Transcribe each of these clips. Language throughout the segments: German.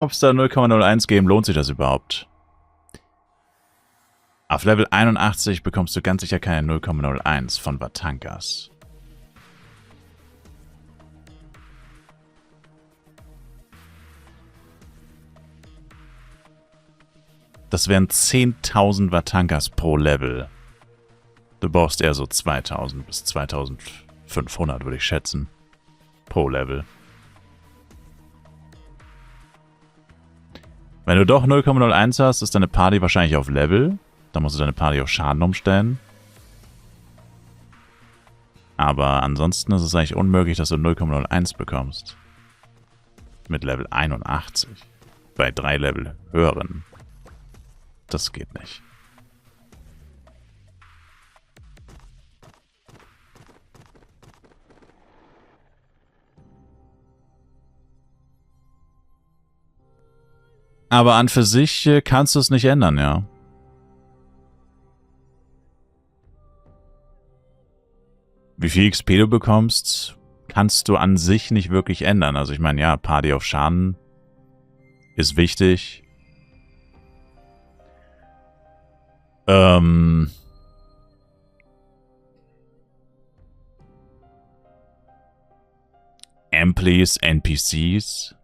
Ob es da 0,01 geben, lohnt sich das überhaupt? Auf Level 81 bekommst du ganz sicher keine 0,01 von Vatankas. Das wären 10.000 Vatankas pro Level. Du brauchst eher so 2.000 bis 2.500, würde ich schätzen. Pro Level. Wenn du doch 0,01 hast, ist deine Party wahrscheinlich auf Level. Dann musst du deine Party auf Schaden umstellen. Aber ansonsten ist es eigentlich unmöglich, dass du 0,01 bekommst. Mit Level 81. Bei 3 Level höheren. Das geht nicht. Aber an für sich kannst du es nicht ändern, ja. Wie viel XP du bekommst, kannst du an sich nicht wirklich ändern. Also ich meine, ja, Party auf Schaden ist wichtig. Amplis, NPCs,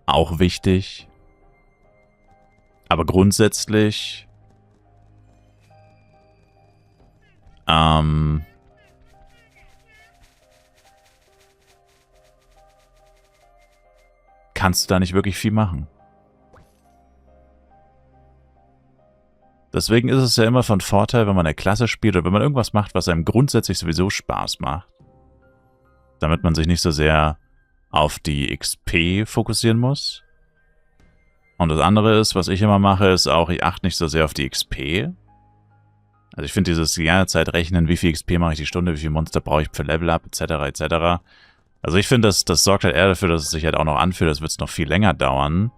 auch wichtig. Aber grundsätzlich kannst du da nicht wirklich viel machen. Deswegen ist es ja immer von Vorteil, wenn man eine Klasse spielt oder wenn man irgendwas macht, was einem grundsätzlich sowieso Spaß macht. Damit man sich nicht so sehr auf die XP fokussieren muss. Und das andere ist, was ich immer mache, ist auch, ich achte nicht so sehr auf die XP. Also ich finde dieses die ganze Zeit rechnen, wie viel XP mache ich die Stunde, wie viel Monster brauche ich für Level Up, etc., etc. Also ich finde, das sorgt halt eher dafür, dass es sich halt auch noch anfühlt, als würde es noch viel länger dauern.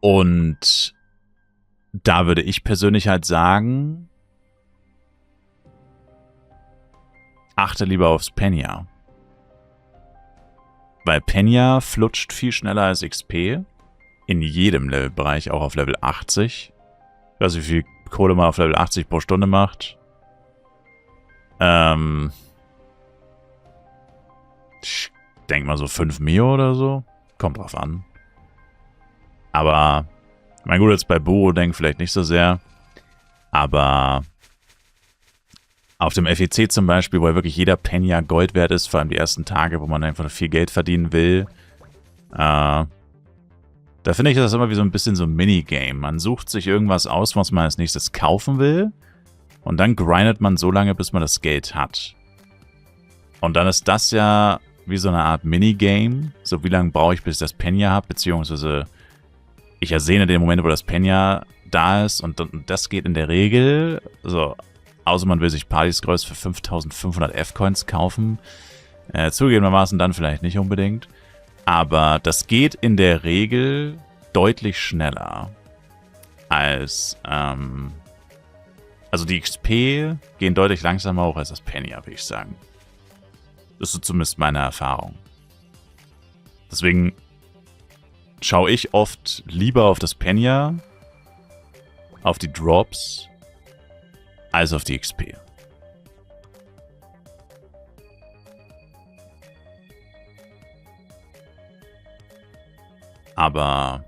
Und da würde ich persönlich halt sagen, achte lieber aufs Penya. Weil Penya flutscht viel schneller als XP. In jedem Levelbereich, auch auf Level 80. Ich weiß nicht, wie viel Kohle man auf Level 80 pro Stunde macht. Ich denke mal so 5 Mio oder so. Kommt drauf an. Aber, mein gut, jetzt bei Buro denke vielleicht nicht so sehr. Aber auf dem FEC zum Beispiel, wo ja wirklich jeder Penya Gold wert ist, vor allem die ersten Tage, wo man einfach viel Geld verdienen will, da finde ich das immer wie so ein bisschen so ein Minigame. Man sucht sich irgendwas aus, was man als nächstes kaufen will. Und dann grindet man so lange, bis man das Geld hat. Und dann ist das ja wie so eine Art Minigame. So wie lange brauche ich, bis ich das Penya habe, beziehungsweise ich ersehne den Moment, wo das Penya da ist. Und das geht in der Regel, so, außer man will sich Partys Größe für 5500 F-Coins kaufen. Zugegebenermaßen dann vielleicht nicht unbedingt. Aber das geht in der Regel deutlich schneller als, also die XP gehen deutlich langsamer hoch als das Penya, würde ich sagen. Das ist so zumindest meine Erfahrung. Deswegen schaue ich oft lieber auf das Penya, auf die Drops, als auf die XP. Aber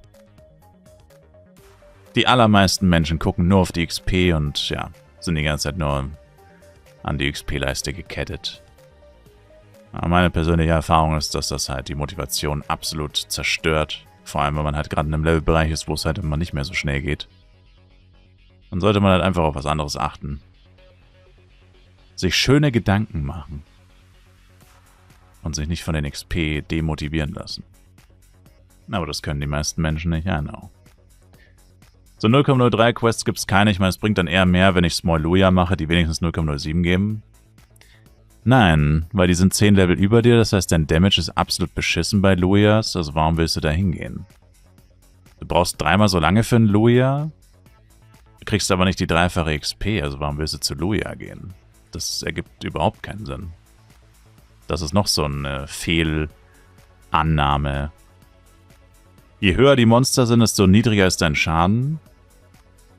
die allermeisten Menschen gucken nur auf die XP und ja, sind die ganze Zeit nur an die XP-Leiste gekettet. Aber meine persönliche Erfahrung ist, dass das halt die Motivation absolut zerstört. Vor allem, wenn man halt gerade in einem Levelbereich ist, wo es halt immer nicht mehr so schnell geht. Dann sollte man halt einfach auf was anderes achten. Sich schöne Gedanken machen. Und sich nicht von den XP demotivieren lassen. Aber das können die meisten Menschen nicht, I know. So 0,03 Quests gibt es keine. Ich meine, es bringt dann eher mehr, wenn ich Small Luya mache, die wenigstens 0,07 geben. Nein, weil die sind 10 Level über dir, das heißt, dein Damage ist absolut beschissen bei Luyas, also warum willst du da hingehen? Du brauchst 3-mal so lange für einen Luya, du kriegst aber nicht die 3-fache XP, also warum willst du zu Luya gehen? Das ergibt überhaupt keinen Sinn. Das ist noch so eine Fehlannahme. Je höher die Monster sind, desto niedriger ist dein Schaden.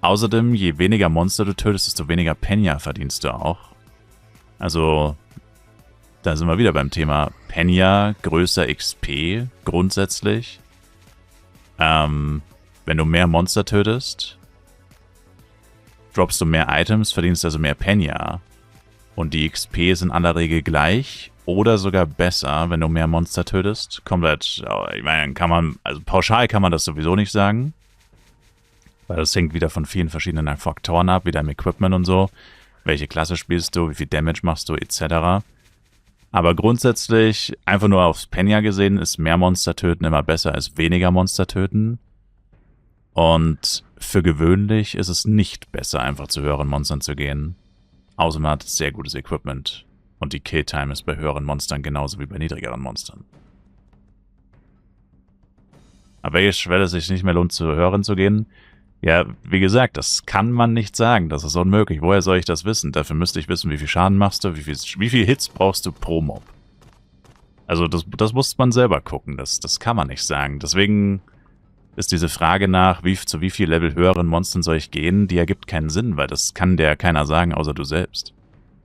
Außerdem, je weniger Monster du tötest, desto weniger Penya verdienst du auch. Also, da sind wir wieder beim Thema Penya, größer XP grundsätzlich. Wenn du mehr Monster tötest, droppst du mehr Items, verdienst also mehr Penya. Und die XP ist in aller Regel gleich oder sogar besser, wenn du mehr Monster tötest. Komplett, ich meine, also pauschal kann man das sowieso nicht sagen. Weil das hängt wieder von vielen verschiedenen Faktoren ab, wie deinem Equipment und so. Welche Klasse spielst du, wie viel Damage machst du, etc. Aber grundsätzlich, einfach nur aufs Penya gesehen, ist mehr Monster töten immer besser als weniger Monster töten. Und für gewöhnlich ist es nicht besser, einfach zu höheren Monstern zu gehen. Außer man hat sehr gutes Equipment. Und die Kill-Time ist bei höheren Monstern genauso wie bei niedrigeren Monstern. Aber welche Schwelle es sich nicht mehr lohnt, zu höheren zu gehen? Ja, wie gesagt, das kann man nicht sagen. Das ist unmöglich. Woher soll ich das wissen? Dafür müsste ich wissen, wie viel Schaden machst du, wie viel Hits brauchst du pro Mob. Also das muss man selber gucken. Das kann man nicht sagen. Deswegen ist diese Frage nach, zu wie viel Level höheren Monstern soll ich gehen, die ergibt keinen Sinn, weil das kann dir keiner sagen, außer du selbst.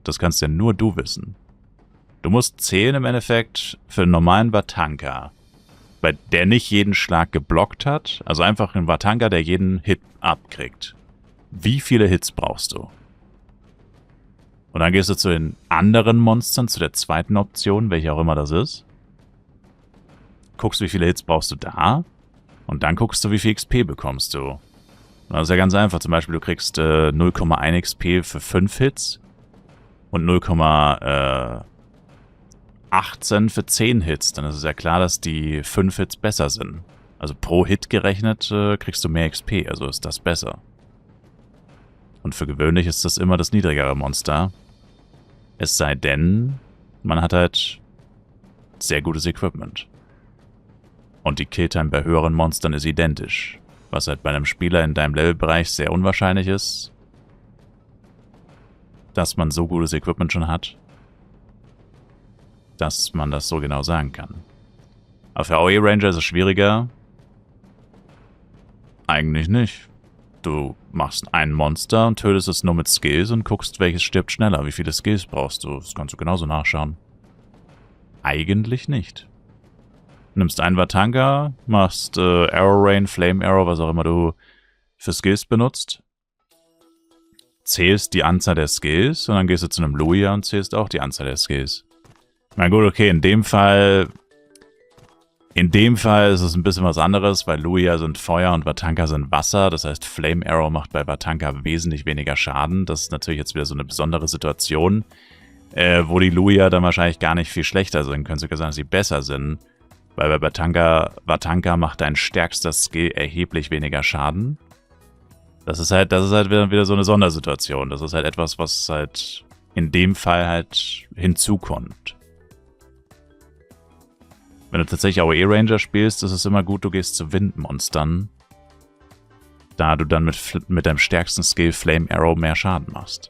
Das kannst ja nur du wissen. Du musst zählen im Endeffekt für einen normalen Vatanka, bei der nicht jeden Schlag geblockt hat, also einfach ein Vatanka, der jeden Hit abkriegt. Wie viele Hits brauchst du? Und dann gehst du zu den anderen Monstern, zu der zweiten Option, welche auch immer das ist. Guckst, wie viele Hits brauchst du da? Und dann guckst du, wie viel XP bekommst du. Und das ist ja ganz einfach. Zum Beispiel, du kriegst 0,1 XP für 5 Hits und 0,18 für 10 Hits. Dann ist es ja klar, dass die 5 Hits besser sind. Also pro Hit gerechnet kriegst du mehr XP, also ist das besser. Und für gewöhnlich ist das immer das niedrigere Monster. Es sei denn, man hat halt sehr gutes Equipment. Und die Killtime bei höheren Monstern ist identisch. Was halt bei einem Spieler in deinem Levelbereich sehr unwahrscheinlich ist, dass man so gutes Equipment schon hat, dass man das so genau sagen kann. Aber für AOE Ranger ist es schwieriger. Eigentlich nicht. Du machst ein Monster und tötest es nur mit Skills und guckst, welches stirbt schneller. Wie viele Skills brauchst du? Das kannst du genauso nachschauen. Eigentlich nicht. Nimmst einen Vatanka, machst Arrow Rain, Flame Arrow, was auch immer du für Skills benutzt. Zählst die Anzahl der Skills und dann gehst du zu einem Luia und zählst auch die Anzahl der Skills. Na gut, okay, in dem Fall ist es ein bisschen was anderes, weil Luia sind Feuer und Vatanka sind Wasser. Das heißt, Flame Arrow macht bei Vatanka wesentlich weniger Schaden. Das ist natürlich jetzt wieder so eine besondere Situation, wo die Luia dann wahrscheinlich gar nicht viel schlechter sind. Können sogar sagen, dass sie besser sind. Weil bei Vatanka macht dein stärkster Skill erheblich weniger Schaden. Das ist halt wieder so eine Sondersituation. Das ist halt etwas, was halt in dem Fall halt hinzukommt. Wenn du tatsächlich AOE Ranger spielst, ist es immer gut, du gehst zu Windmonstern, da du dann mit deinem stärksten Skill Flame Arrow mehr Schaden machst.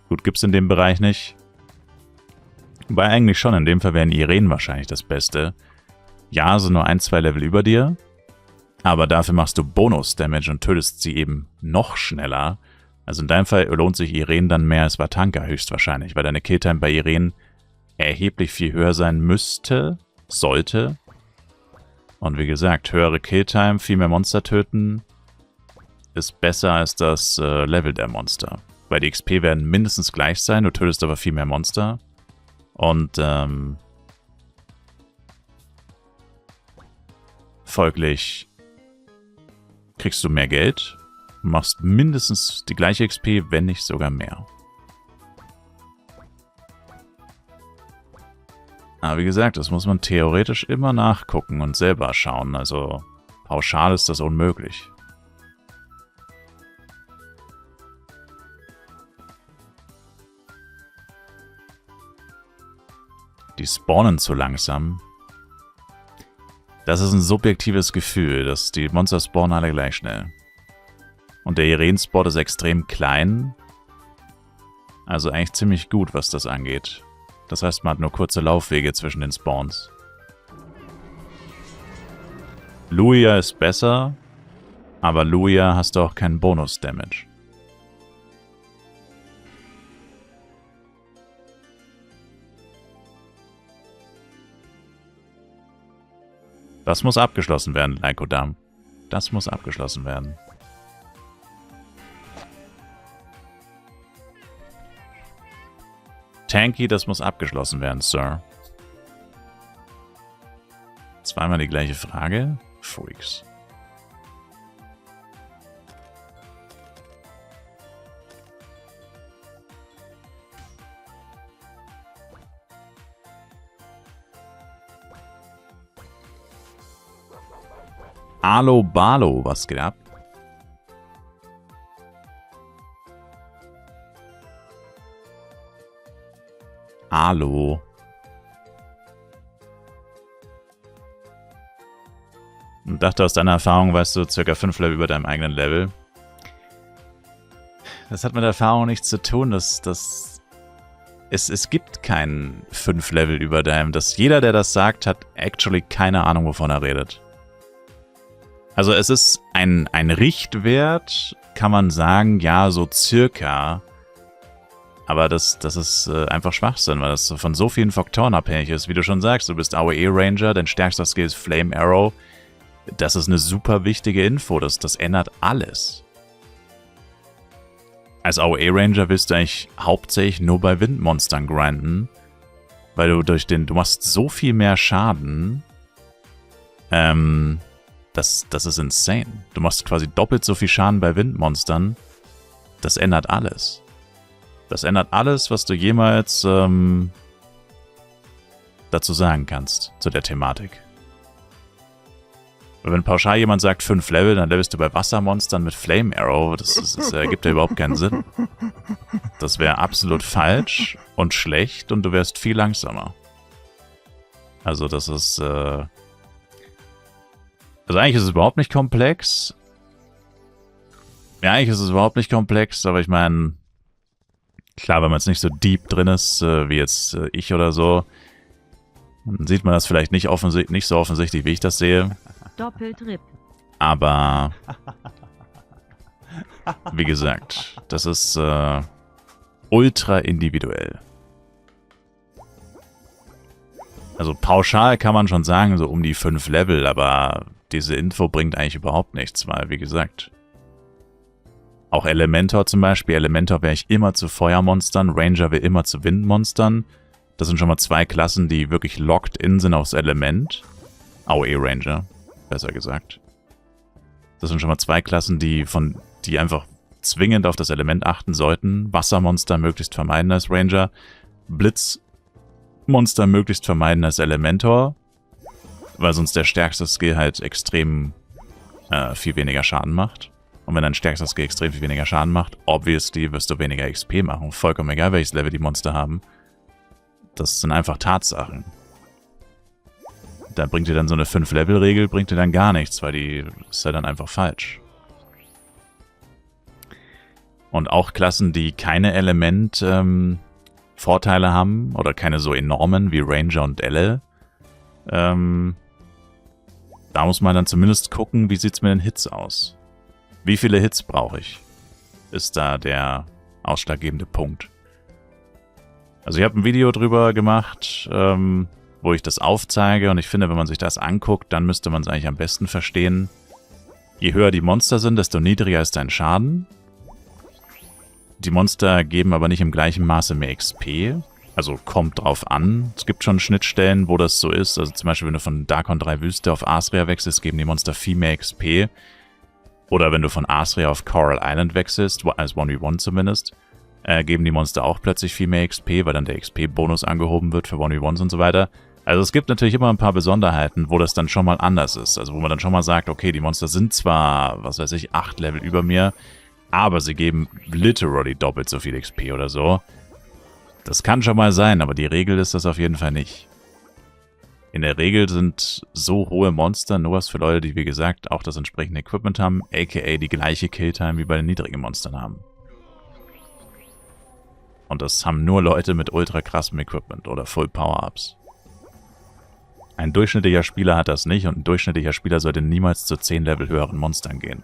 Gut, gibt's in dem Bereich nicht. Wobei eigentlich schon, in dem Fall wären Irene wahrscheinlich das Beste. Ja, sind nur 1-2 Level über dir, aber dafür machst du Bonus-Damage und tötest sie eben noch schneller. Also in deinem Fall lohnt sich Irene dann mehr als Vatanka höchstwahrscheinlich, weil deine Killtime bei Irene erheblich viel höher sein sollte. Und wie gesagt, höhere Killtime, viel mehr Monster töten, ist besser als das Level der Monster. Weil die XP werden mindestens gleich sein, du tötest aber viel mehr Monster. Und folglich kriegst du mehr Geld, machst mindestens die gleiche XP, wenn nicht sogar mehr. Aber wie gesagt, das muss man theoretisch immer nachgucken und selber schauen. Also pauschal ist das unmöglich. Die spawnen zu langsam. Das ist ein subjektives Gefühl, dass die Monster spawnen alle gleich schnell. Und der Irene-Spot ist extrem klein. Also eigentlich ziemlich gut, was das angeht. Das heißt, man hat nur kurze Laufwege zwischen den Spawns. Luia ist besser, aber Luia hast du auch keinen Bonus-Damage. Das muss abgeschlossen werden, Lykodam. Das muss abgeschlossen werden. Tanky, das muss abgeschlossen werden, Sir. Zweimal die gleiche Frage. Freaks. Alo Balo, was geht ab? Alo. Und dachte, aus deiner Erfahrung weißt du circa 5 Level über deinem eigenen Level. Das hat mit Erfahrung nichts zu tun. Es gibt kein 5 Level über deinem. Jeder, der das sagt, hat actually keine Ahnung, wovon er redet. Also es ist ein Richtwert, kann man sagen, ja, so circa. Aber das ist einfach Schwachsinn, weil das von so vielen Faktoren abhängig ist. Wie du schon sagst, du bist AOE Ranger, dein stärkster Skill ist Flame Arrow. Das ist eine super wichtige Info, das ändert alles. Als AOE Ranger willst du eigentlich hauptsächlich nur bei Windmonstern grinden, weil du machst so viel mehr Schaden, das ist insane. Du machst quasi doppelt so viel Schaden bei Windmonstern, das ändert alles. Das ändert alles, was du jemals dazu sagen kannst, zu der Thematik. Weil wenn pauschal jemand sagt 5 Level, dann levelst du bei Wassermonstern mit Flame Arrow. Das ergibt ja überhaupt keinen Sinn. Das wäre absolut falsch und schlecht und du wärst viel langsamer. Also das ist... Also eigentlich ist es überhaupt nicht komplex. Ja, eigentlich ist es überhaupt nicht komplex, aber ich meine... Klar, wenn man jetzt nicht so deep drin ist, wie jetzt ich oder so, dann sieht man das vielleicht nicht so offensichtlich, wie ich das sehe. Doppeltrip. Aber, wie gesagt, das ist ultra individuell. Also pauschal kann man schon sagen, so um die 5 Level, aber diese Info bringt eigentlich überhaupt nichts, weil, wie gesagt... Auch Elementor zum Beispiel. Elementor wäre ich immer zu Feuermonstern, Ranger wäre immer zu Windmonstern. Das sind schon mal 2 Klassen, die wirklich locked in sind aufs Element. AOE Ranger, besser gesagt. Das sind schon mal 2 Klassen, die einfach zwingend auf das Element achten sollten. Wassermonster möglichst vermeiden als Ranger. Blitzmonster möglichst vermeiden als Elementor. Weil sonst der stärkste Skill halt extrem viel weniger Schaden macht. Und wenn dein stärkster Skill extrem viel weniger Schaden macht, obviously wirst du weniger XP machen. Vollkommen egal, welches Level die Monster haben. Das sind einfach Tatsachen. Da bringt dir dann so eine 5-Level-Regel, bringt dir dann gar nichts, weil die ist ja dann einfach falsch. Und auch Klassen, die keine Element-Vorteile haben, oder keine so enormen wie Ranger und Elle, da muss man dann zumindest gucken, wie sieht es mit den Hits aus. Wie viele Hits brauche ich? Ist da der ausschlaggebende Punkt. Also ich habe ein Video drüber gemacht, wo ich das aufzeige und ich finde, wenn man sich das anguckt, dann müsste man es eigentlich am besten verstehen. Je höher die Monster sind, desto niedriger ist dein Schaden. Die Monster geben aber nicht im gleichen Maße mehr XP. Also kommt drauf an. Es gibt schon Schnittstellen, wo das so ist. Also zum Beispiel, wenn du von Darkon 3 Wüste auf Astraea wechselst, geben die Monster viel mehr XP. Oder wenn du von Astraea auf Coral Island wechselst, als 1v1 zumindest, geben die Monster auch plötzlich viel mehr XP, weil dann der XP-Bonus angehoben wird für 1v1s und so weiter. Also es gibt natürlich immer ein paar Besonderheiten, wo das dann schon mal anders ist. Also wo man dann schon mal sagt, okay, die Monster sind zwar, was weiß ich, 8 Level über mir, aber sie geben literally doppelt so viel XP oder so. Das kann schon mal sein, aber die Regel ist das auf jeden Fall nicht. In der Regel sind so hohe Monster nur was für Leute, die wie gesagt auch das entsprechende Equipment haben, aka die gleiche Killtime wie bei den niedrigen Monstern haben. Und das haben nur Leute mit ultra krassem Equipment oder Full Power-Ups. Ein durchschnittlicher Spieler hat das nicht und ein durchschnittlicher Spieler sollte niemals zu 10 Level höheren Monstern gehen.